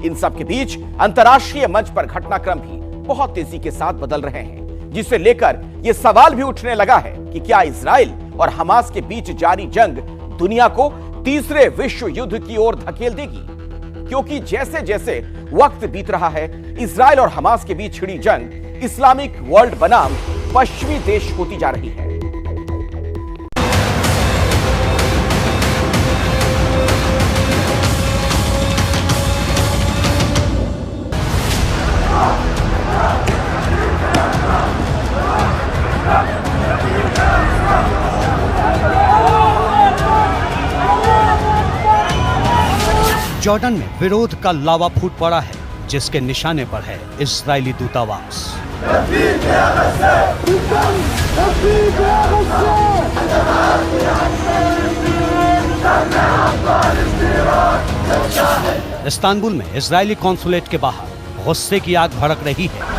इन सब के बीच अंतर्राष्ट्रीय मंच पर घटनाक्रम भी बहुत तेजी के साथ बदल रहे हैं, जिसे लेकर यह सवाल भी उठने लगा है कि क्या इजराइल और हमास के बीच जारी जंग दुनिया को तीसरे विश्व युद्ध की ओर धकेल देगी। क्योंकि जैसे जैसे वक्त बीत रहा है, इजराइल और हमास के बीच छिड़ी जंग इस्लामिक वर्ल्ड बनाम पश्चिमी देश होती जा रही है। जॉर्डन में विरोध का लावा फूट पड़ा है, जिसके निशाने पर है इजरायली दूतावास। इस्तांबुल में इजरायली कॉन्सुलेट के बाहर गुस्से की आग भड़क रही है।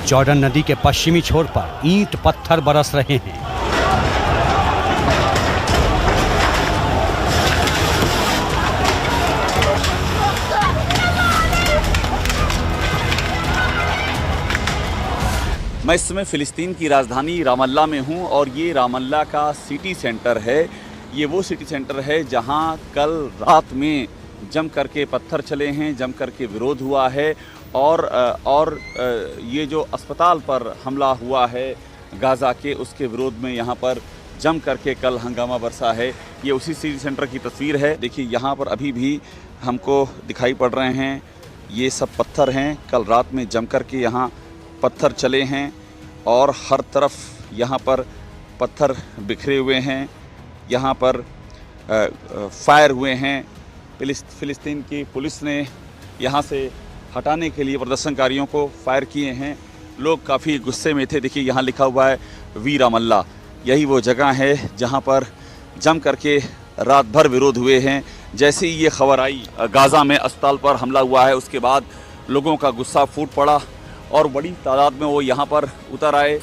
जॉर्डन नदी के पश्चिमी छोर पर ईंट पत्थर बरस रहे हैं। मैं इस समय फिलिस्तीन की राजधानी रामल्ला में हूं और ये रामल्ला का सिटी सेंटर है। ये वो सिटी सेंटर है जहां कल रात में जम करके पत्थर चले हैं, जम करके विरोध हुआ है और ये जो अस्पताल पर हमला हुआ है गाज़ा के, उसके विरोध में यहाँ पर जम करके कल हंगामा बरसा है। ये उसी सिटी सेंटर की तस्वीर है। देखिए यहाँ पर अभी भी हमको दिखाई पड़ रहे हैं, ये सब पत्थर हैं। कल रात में जम करके यहाँ पत्थर चले हैं और हर तरफ यहाँ पर पत्थर बिखरे हुए हैं। यहाँ पर फायर हुए हैं। फिलिस्तीन की पुलिस ने यहाँ से हटाने के लिए प्रदर्शनकारियों को फायर किए हैं। लोग काफ़ी गुस्से में थे। देखिए यहाँ लिखा हुआ है वी रामल्ला। यही वो जगह है जहाँ पर जम करके रात भर विरोध हुए हैं। जैसे ही ये खबर आई गाज़ा में अस्पताल पर हमला हुआ है, उसके बाद लोगों का गुस्सा फूट पड़ा और बड़ी तादाद में वो यहाँ पर उतर आए।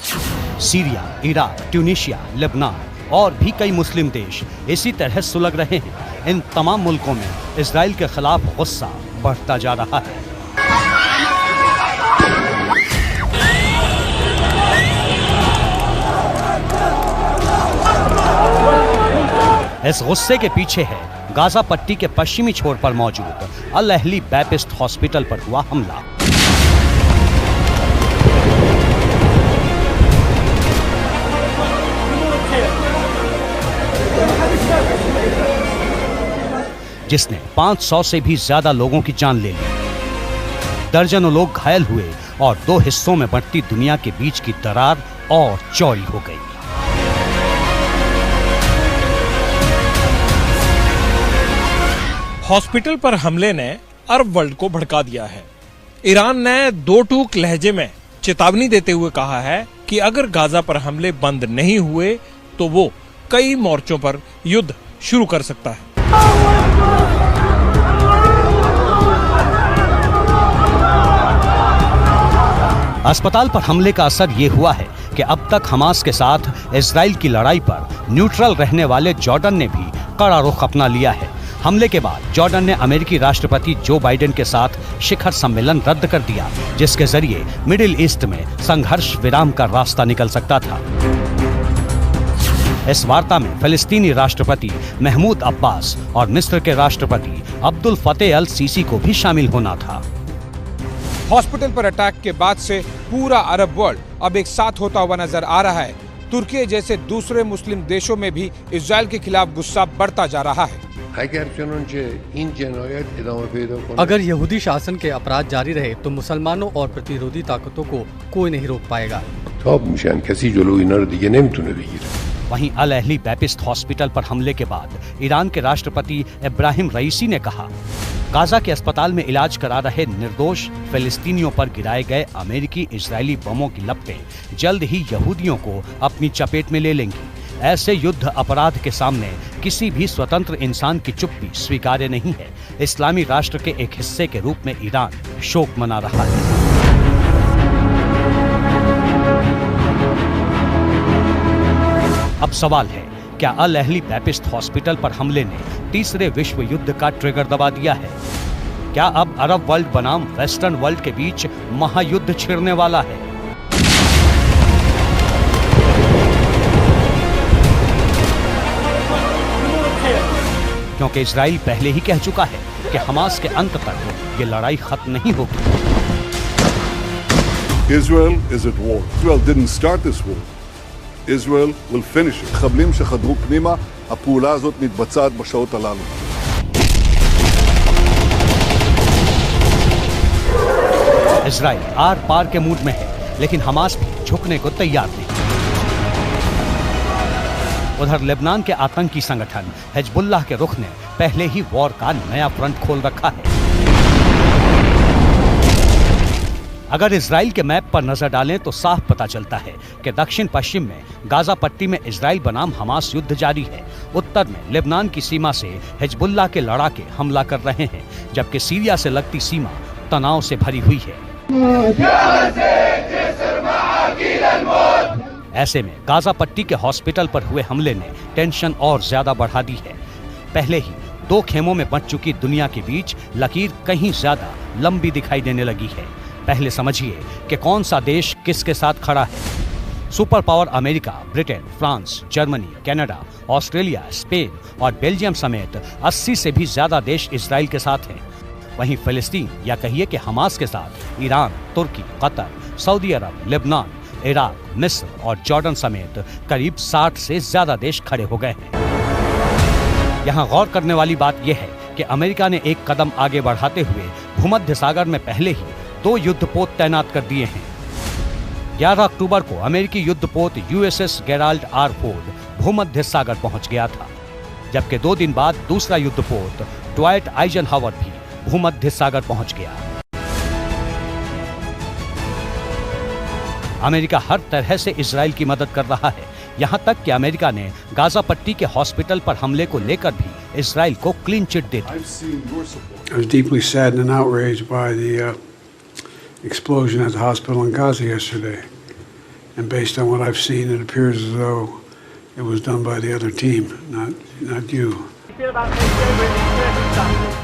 सीरिया, इराक, ट्यूनीशिया, लेबनान और भी कई मुस्लिम देश इसी तरह सुलग रहे हैं। इन तमाम मुल्कों में इजराइल के खिलाफ गुस्सा बढ़ता जा रहा है। इस गुस्से के पीछे है गाजा पट्टी के पश्चिमी छोर पर मौजूद अल अहली बैपिस्ट हॉस्पिटल पर हुआ हमला। जिसने 500 से भी ज्यादा लोगों की जान ले ली। दर्जनों लोग घायल हुए और दो हिस्सों में बढ़ती दुनिया के बीच की दरार और चौड़ी हो गई। हॉस्पिटल पर हमले ने अरब वर्ल्ड को भड़का दिया है। ईरान ने दो टूक लहजे में चेतावनी देते हुए कहा है कि अगर गाजा पर हमले बंद नहीं हुए तो वो कई मोर्चों पर युद्ध शुरू कर सकता है। अस्पताल पर हमले का असर ये हुआ है कि अब तक हमास के साथ इजराइल की लड़ाई पर न्यूट्रल रहने वाले जॉर्डन ने भी कड़ा रुख अपना लिया है। हमले के बाद जॉर्डन ने अमेरिकी राष्ट्रपति जो बाइडेन के साथ शिखर सम्मेलन रद्द कर दिया, जिसके जरिए मिडिल ईस्ट में संघर्ष विराम का रास्ता निकल सकता था। इस वार्ता में फिलिस्तीनी राष्ट्रपति महमूद अब्बास और मिस्र के राष्ट्रपति अब्दुल फतेह अल सीसी को भी शामिल होना था। हॉस्पिटल पर अटैक के बाद से पूरा अरब वर्ल्ड अब एक साथ होता हुआ नजर आ रहा है। तुर्की जैसे दूसरे मुस्लिम देशों में भी इजराइल के खिलाफ गुस्सा बढ़ता जा रहा है। अगर यहूदी शासन के अपराध जारी रहे तो मुसलमानों और प्रतिरोधी ताकतों को कोई नहीं रोक पाएगा। वहीं अल अहली बैपिस्ट हॉस्पिटल पर हमले के बाद ईरान के राष्ट्रपति इब्राहिम रईसी ने कहा, गाजा के अस्पताल में इलाज करा रहे निर्दोष फिलिस्तीनियों पर गिराए गए अमेरिकी इजरायली बमों की लपटें जल्द ही यहूदियों को अपनी चपेट में ले लेंगी। ऐसे युद्ध अपराध के सामने किसी भी स्वतंत्र इंसान की चुप्पी स्वीकार्य नहीं है। इस्लामी राष्ट्र के एक हिस्से के रूप में ईरान शोक मना रहा है। अब सवाल है, क्या अल अहली बैपिस्ट हॉस्पिटल पर हमले ने तीसरे विश्व युद्ध का ट्रिगर दबा दिया है? क्या अब अरब वर्ल्ड बनाम वेस्टर्न वर्ल्ड के बीच महायुद्ध छिड़ने वाला है? क्योंकि इजराइल पहले ही कह चुका है कि हमास के अंत तक ये लड़ाई खत्म नहीं होगी। Israel is at war. Israel didn't start this war. Israel will finish it. מחבלים שחדרו פנימה, הפעולה הזאת מתבצעת בשעות הללו. Israel are पार के मूड में है, लेकिन हमास भी झुकने को तैयार नहीं। उधर लेबनान के आतंकी संगठन हिजबुल्लाह के रुख ने पहले ही वॉर का नया फ्रंट खोल रखा है। अगर इजराइल के मैप पर नजर डालें तो साफ पता चलता है कि दक्षिण पश्चिम में गाजा पट्टी में इजराइल बनाम हमास युद्ध जारी है। उत्तर में लेबनान की सीमा से हिजबुल्लाह के लड़ाके हमला कर रहे हैं, जबकि सीरिया से लगती सीमा तनाव से भरी हुई है। ऐसे में गाजा पट्टी के हॉस्पिटल पर हुए हमले ने टेंशन और ज्यादा बढ़ा दी है। पहले ही दो खेमों में बंट चुकी दुनिया के बीच लकीर कहीं ज्यादा लंबी दिखाई देने लगी है। पहले समझिए कि कौन सा देश किसके साथ खड़ा है। Super power America, Britain, France, Germany, Canada, Australia, Spain और बेल्जियम समेत 80 से भी ज्यादा देश इजराइल के साथ हैं। वहीं फिलिस्तीन या कहिए कि हमास के साथ ईरान, तुर्की, कतर, सऊदी अरब, लेबनान, इराक, मिस्र और जॉर्डन समेत करीब 60 से ज्यादा देश खड़े हो गए हैं। यहाँ गौर करने वाली बात यह है कि अमेरिका ने एक कदम आगे बढ़ाते हुए भूमध्य सागर में पहले ही 2 युद्धपोत तैनात कर दिए हैं। 11 अक्टूबर को अमेरिकी युद्धपोत यूएसएस गेराल्ड आर फोर्ड भूमध्य सागर पहुंच गया था, जबकि 2 दिन बाद दूसरा युद्धपोत ड्वाइट आइजनहावर भी भूमध्य सागर पहुंच गया। अमेरिका हर तरह से इजराइल की मदद कर रहा है, यहां तक कि अमेरिका ने गाजा पट्टी के हॉस्पिटल पर हमले को लेकर भी इजराइल को clean chit they the. I was deeply saddened and outraged by the explosion at the hospital in Gaza yesterday. And based on what I've seen, it appears as though it was done by the other team, not you.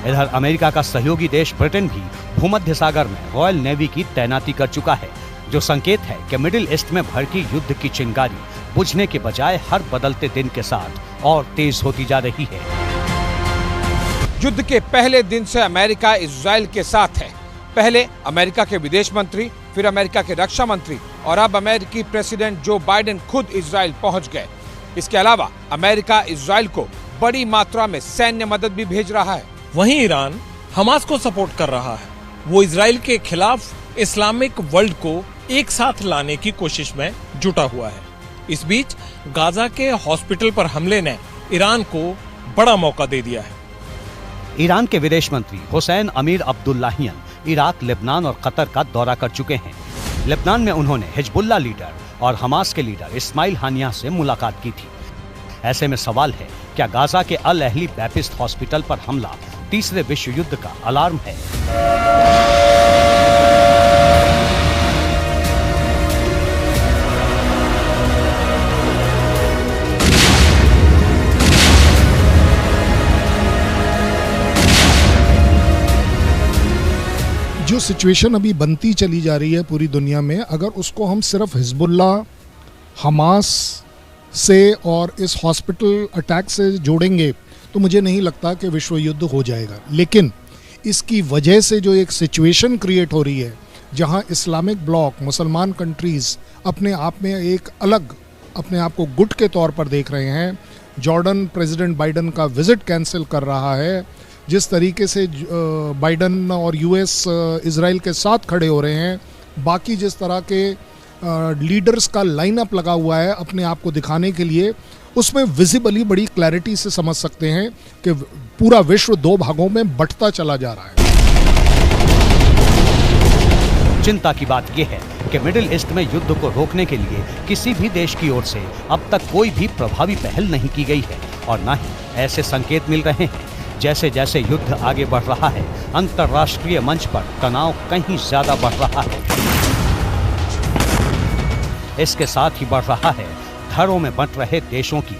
इधर America का सहयोगी देश Britain भी भूमध्य सागर में royal navy की तैनाती कर चुका है, जो संकेत है कि मिडिल ईस्ट में भड़की युद्ध की चिंगारी बुझने के बजाय हर बदलते दिन के साथ और तेज होती जा रही है। युद्ध के पहले दिन से अमेरिका इजराइल के साथ है। पहले अमेरिका के विदेश मंत्री, फिर अमेरिका के रक्षा मंत्री और अब अमेरिकी प्रेसिडेंट जो बाइडेन खुद इजराइल पहुंच गए। इसके अलावा अमेरिका इजराइल को बड़ी मात्रा में सैन्य मदद भी भेज रहा है। वहीं ईरान हमास को सपोर्ट कर रहा है। वो इजराइल के खिलाफ इस्लामिक वर्ल्ड को एक साथ लाने की कोशिश में जुटा हुआ है। इस बीच गाजा के हॉस्पिटल पर हमले ने ईरान को बड़ा मौका दे दिया है। ईरान के विदेश मंत्री हुसैन अमीर अब्दुल्लाहियन इराक, लेबनान और कतर का दौरा कर चुके हैं। लेबनान में उन्होंने हिजबुल्लाह लीडर और हमास के लीडर इस्माइल हानिया से मुलाकात की थी। ऐसे में सवाल है, क्या गाजा के अल अहली बैपिस्ट हॉस्पिटल पर हमला तीसरे विश्व युद्ध का अलार्म है? जो सिचुएशन अभी बनती चली जा रही है पूरी दुनिया में, अगर उसको हम सिर्फ हिजबुल्लाह, हमास से और इस हॉस्पिटल अटैक से जोड़ेंगे तो मुझे नहीं लगता कि विश्व युद्ध हो जाएगा। लेकिन इसकी वजह से जो एक सिचुएशन क्रिएट हो रही है, जहां इस्लामिक ब्लॉक, मुसलमान कंट्रीज़ अपने आप में एक अलग अपने आप को गुट के तौर पर देख रहे हैं। जॉर्डन प्रेसिडेंट बाइडन का विजिट कैंसिल कर रहा है। जिस तरीके से बाइडन और यूएस इजराइल के साथ खड़े हो रहे हैं, बाकी जिस तरह के लीडर्स का लाइनअप लगा हुआ है अपने आप को दिखाने के लिए, उसमें विजिबली बड़ी क्लैरिटी से समझ सकते हैं कि पूरा विश्व 2 भागों में बंटता चला जा रहा है। चिंता की बात यह है कि मिडिल ईस्ट में युद्ध को रोकने के लिए किसी भी देश की ओर से अब तक कोई भी प्रभावी पहल नहीं की गई है और न ही ऐसे संकेत मिल रहे हैं। जैसे जैसे युद्ध आगे बढ़ रहा है, अंतर्राष्ट्रीय मंच पर तनाव कहीं ज्यादा बढ़ रहा है। इसके साथ ही बढ़ रहा है धड़ों में बंट रहे देशों की